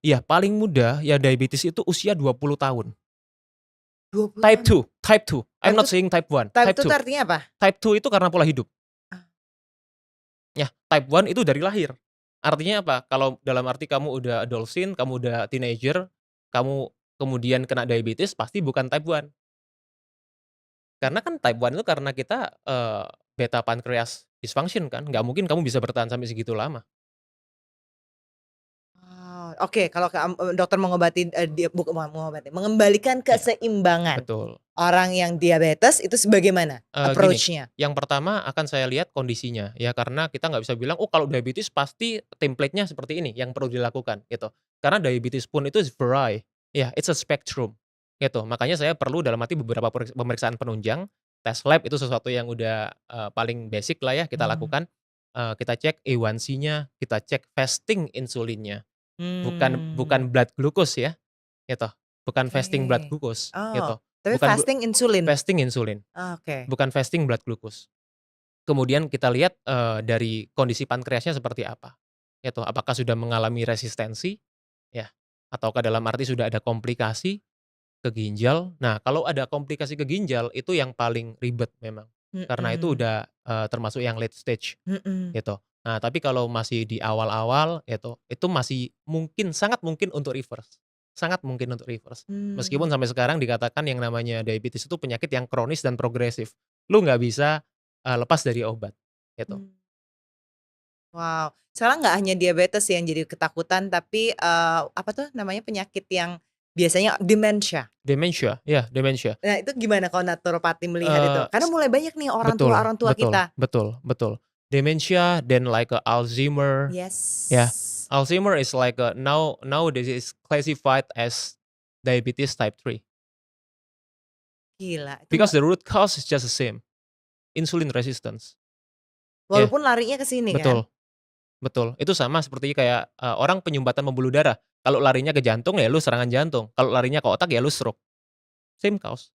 Ya paling muda ya diabetes itu usia 20 tahun. 20 Type tahun. 2 type 2, I'm Type not 2 saying type 1, type type 2 tuh 2. artinya apa? Type 2 itu karena pola hidup. Ah. Ya, type 1 itu dari lahir. Artinya apa? Kalau dalam arti kamu udah adolescent, kamu udah teenager, kamu kemudian kena diabetes, pasti bukan type 1. Karena kan type 1 itu karena kita, beta pankreas dysfunction kan, nggak mungkin kamu bisa bertahan sampai segitu lama. Oh, oke kalau dokter mengobatin, dia bukan mengobatin, mengembalikan Iya, keseimbangan betul. orang yang diabetes itu sebagaimana Gini, approach-nya? yang pertama akan saya lihat kondisinya, ya karena kita nggak bisa bilang, "Oh kalau diabetes pasti template-nya seperti ini yang perlu dilakukan," gitu. Karena diabetes pun itu ya it's a spectrum, gitu. Makanya saya perlu dalam arti beberapa pemeriksaan penunjang, tes lab itu sesuatu yang udah, paling basic lah ya kita Mmm. lakukan, kita cek A1C-nya, kita cek fasting insulinnya, bukan Mmm. bukan blood glucose ya, gitu, bukan fasting blood Oke. glucose, Oh, gitu, tapi bukan fasting insulin? fasting insulin. Oke. Bukan fasting blood glucose. Kemudian kita lihat, dari kondisi pankreasnya seperti apa, gitu. Apakah sudah mengalami resistensi, ya, ataukah dalam arti sudah ada komplikasi ke ginjal. Nah, kalau ada komplikasi ke ginjal, itu yang paling ribet memang. Karena itu Mhm. udah, termasuk yang late stage, Mhm. gitu. Nah, tapi kalau masih di awal-awal, gitu, itu masih mungkin, sangat mungkin untuk reverse. Sangat mungkin untuk reverse. Meskipun Mmm. sampai sekarang dikatakan yang namanya diabetes itu penyakit yang kronis dan progresif. Lu nggak bisa, lepas dari obat, gitu. Mmm. Wow, sekarang nggak hanya diabetes yang jadi ketakutan tapi, apa tuh namanya penyakit yang biasanya demensia. Demensia, ya demensia. Nah itu gimana kalau naturopati melihat itu? Eee, Karena mulai banyak nih orang betul tua-orang tua betul kita. betul betul. Dementia, then like, Alzheimer, ya. Yes. Alzheimer is like, nowadays is classified as diabetes type 3. Gila itu Because the root cause is just the same, insulin resistance. Ya, walaupun larinya ke sini kan? betul betul. Itu sama seperti kayak, orang penyumbatan pembuluh darah. Kalau larinya ke jantung, ya lu serangan jantung. Kalau larinya ke otak, ya lu stroke. Same cause.